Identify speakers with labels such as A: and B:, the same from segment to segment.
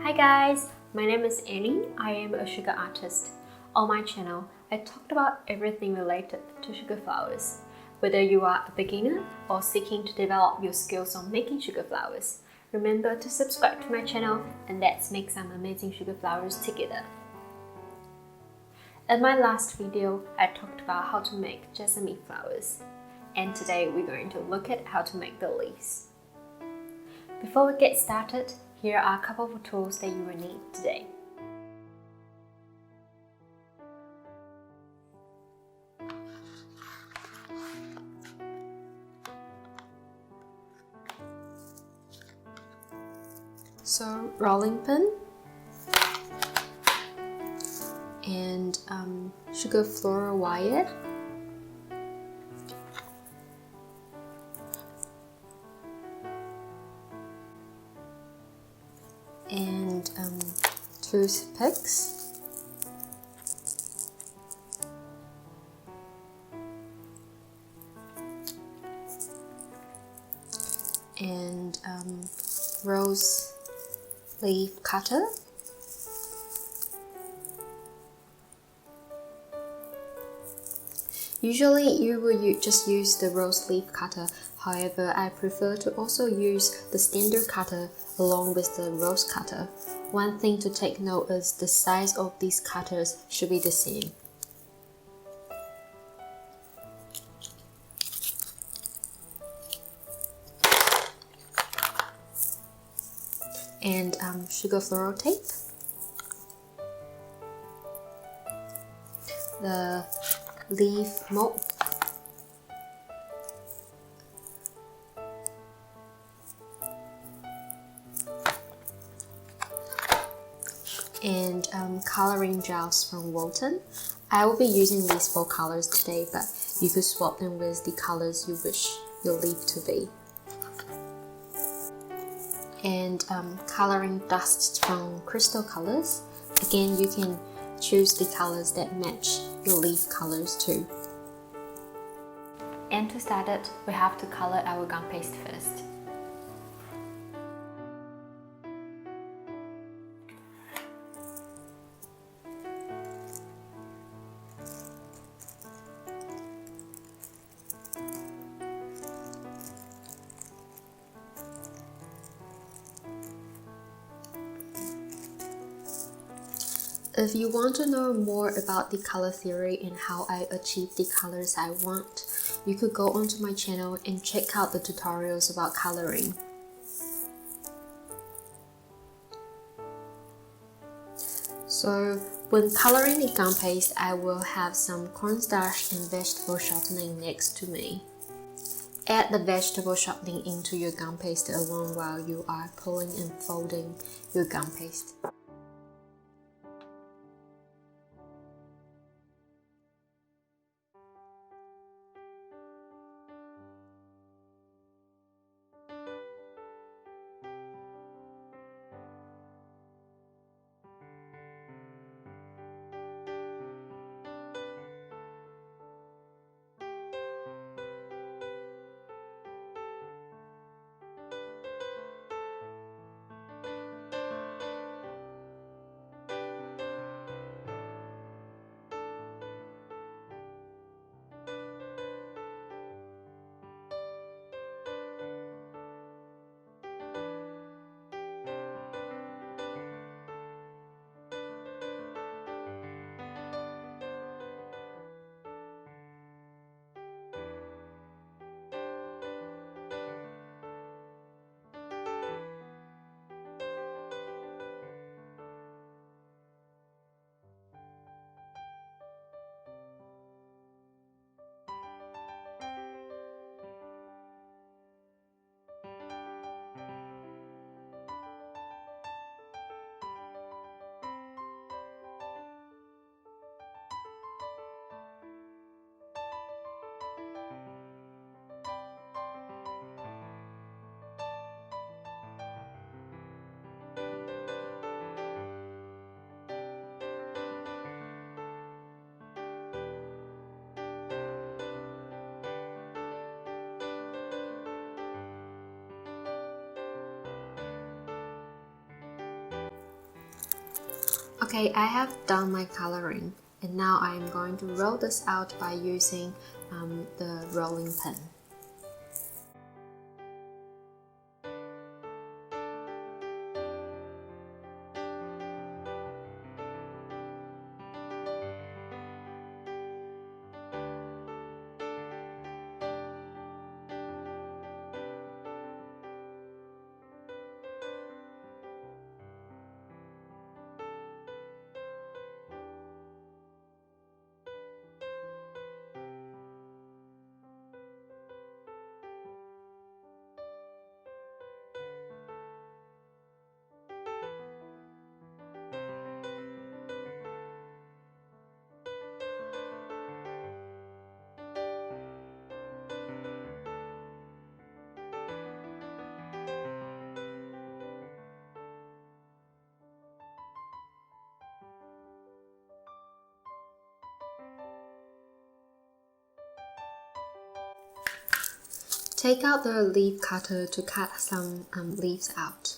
A: Hi guys, my name is Annie. I am a sugar artist. On my channel, I talked about everything related to sugar flowers. Whether you are a beginner or seeking to develop your skills on making sugar flowers, remember to subscribe to my channel and let's make some amazing sugar flowers together. In my last video, I talked about how to make jasmine flowers, and today we're going to look at how to make the leaves. Before we get started, here are a couple of tools that you will need today. So, rolling pin and sugar floral wire, and toothpicks, and rose leaf cutter, Usually you will just use the rose leaf cutter, however I prefer to also use the standard cutter along with the rose cutter. One thing to take note is the size of these cutters should be the same. And sugar floral tape, the leaf mold, and coloring gels from Walton. I will be using these 4 colors today, but you could swap them with the colors you wish your leaf to be. And coloring dusts from Crystal Colors. Again, you can choose the colors that match your leaf colors too. And to start it, we have to color our gum paste first. If you want to know more about the color theory and how I achieve the colors I want, you could go onto my channel and check out the tutorials about coloring. So when coloring the gum paste, I will have some cornstarch and vegetable shortening next to me. Add the vegetable shortening into your gum paste along while you are pulling and folding your gum paste. Okay, I have done my coloring, and now I am going to roll this out by using the rolling pin. Take out the leaf cutter to cut some leaves out.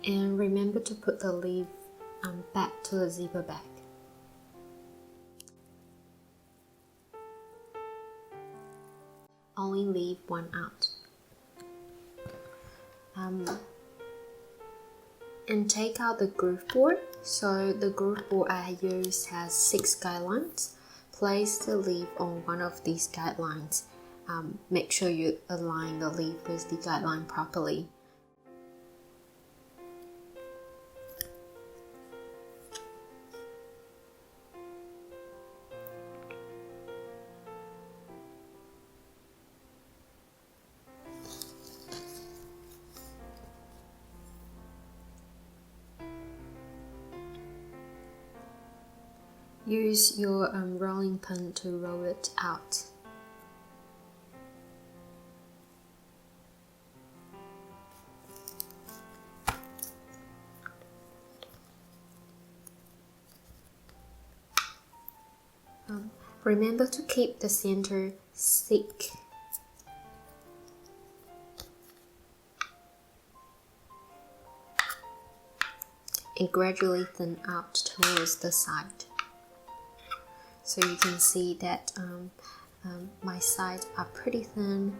A: And remember to put the leaf back to the zipper bag. Only leave one out. And take out the groove board. So the groove board I used has 6 guidelines. Place the leaf on one of these guidelines. Make sure you align the leaf with the guideline properly. Use your rolling pin to roll it out. Remember to keep the center thick. And gradually thin out towards the side. So you can see that my sides are pretty thin.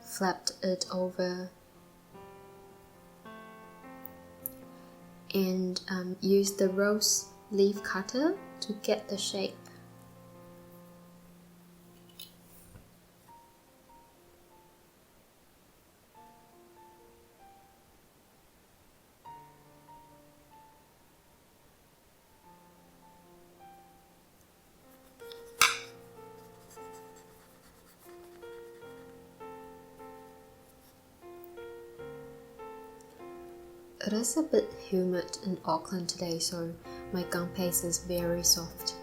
A: Flapped it over and use the rose leaf cutter to get the shape. It is a bit humid in Auckland today, so my gum paste is very soft.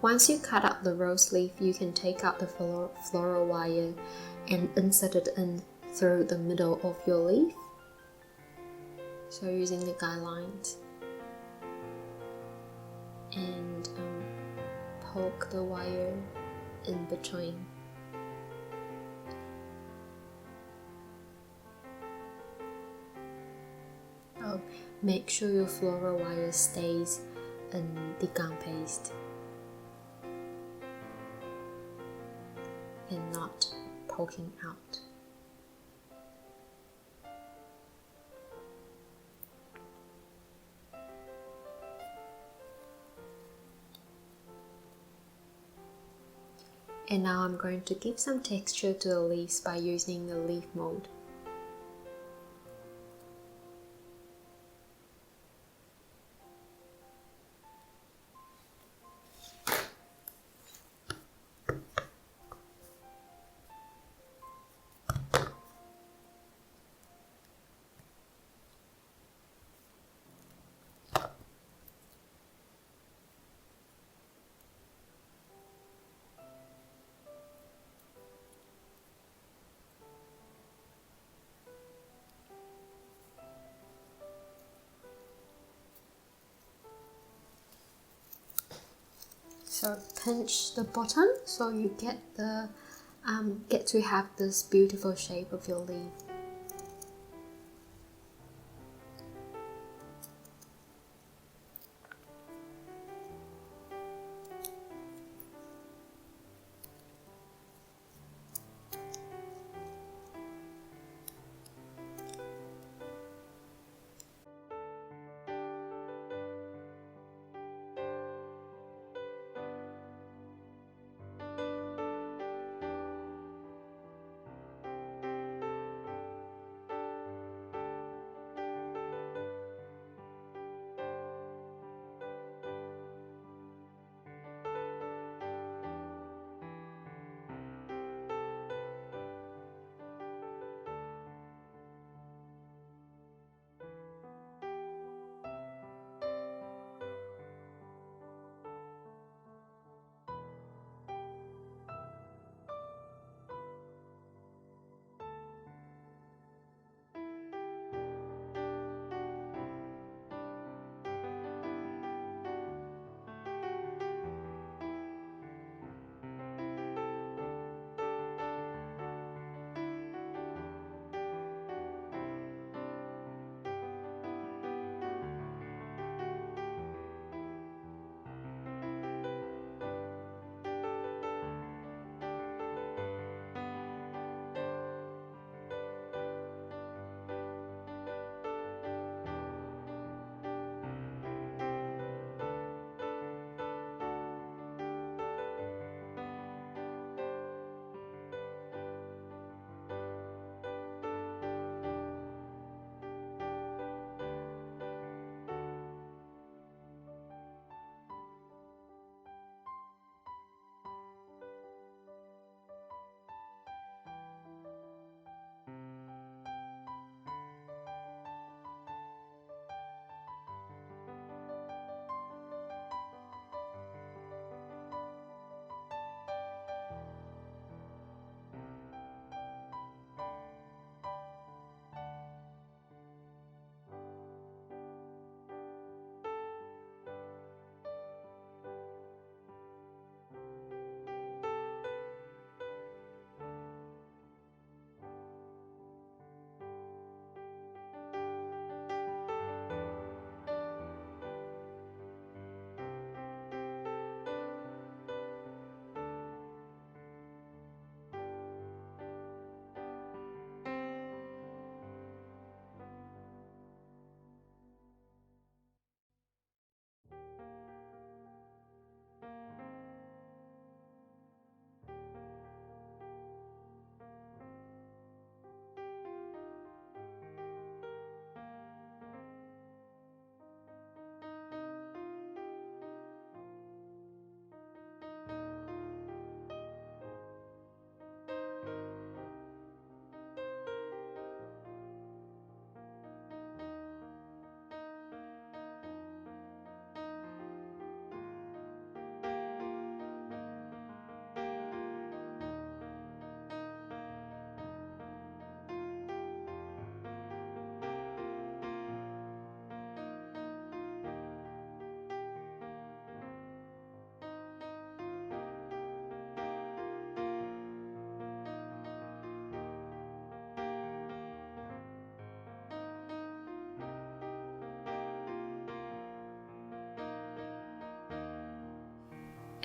A: Once you cut out the rose leaf, you can take out the floral wire and insert it in through the middle of your leaf. So using the guidelines. And poke the wire in between. Make sure your floral wire stays in the gum paste and not poking out. And now I'm going to give some texture to the leaves by using the leaf mold. So pinch the bottom so you get to have this beautiful shape of your leaf.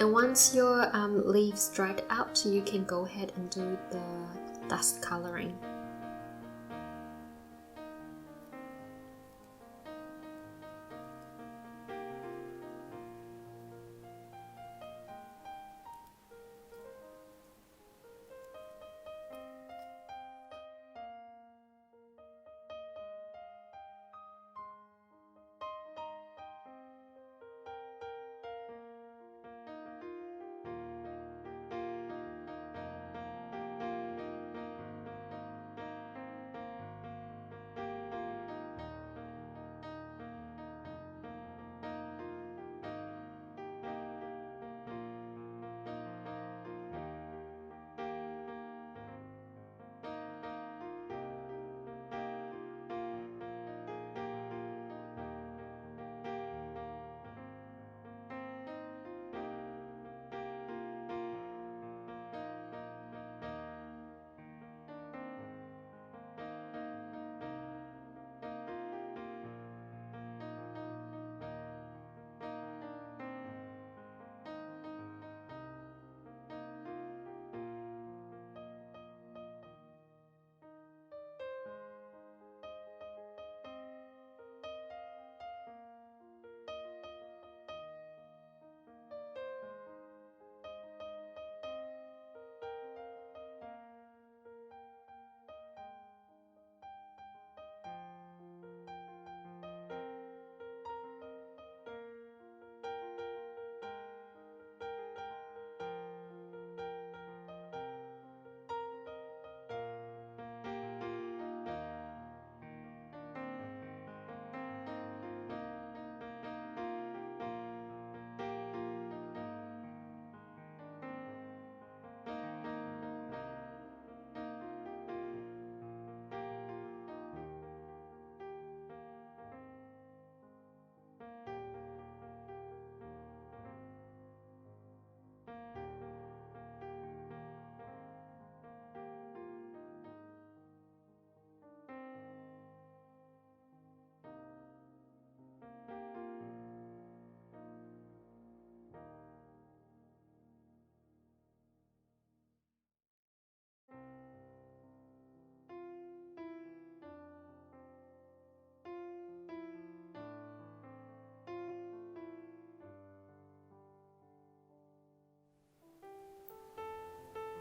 A: And once your leaves dried out, you can go ahead and do the dust coloring.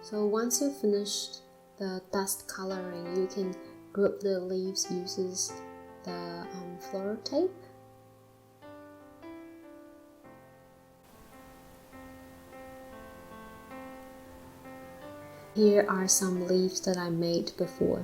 A: So once you've finished the dust coloring, you can group the leaves using the floral tape. Here are some leaves that I made before.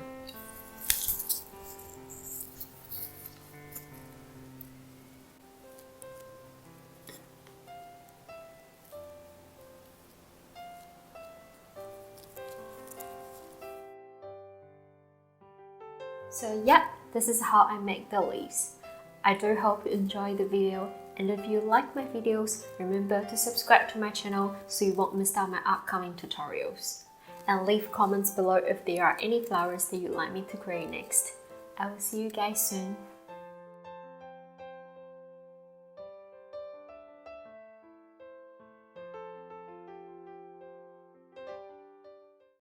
A: So yeah, this is how I make the leaves. I do hope you enjoyed the video, and if you like my videos, remember to subscribe to my channel so you won't miss out my upcoming tutorials. And leave comments below if there are any flowers that you'd like me to create next. I will see you guys soon.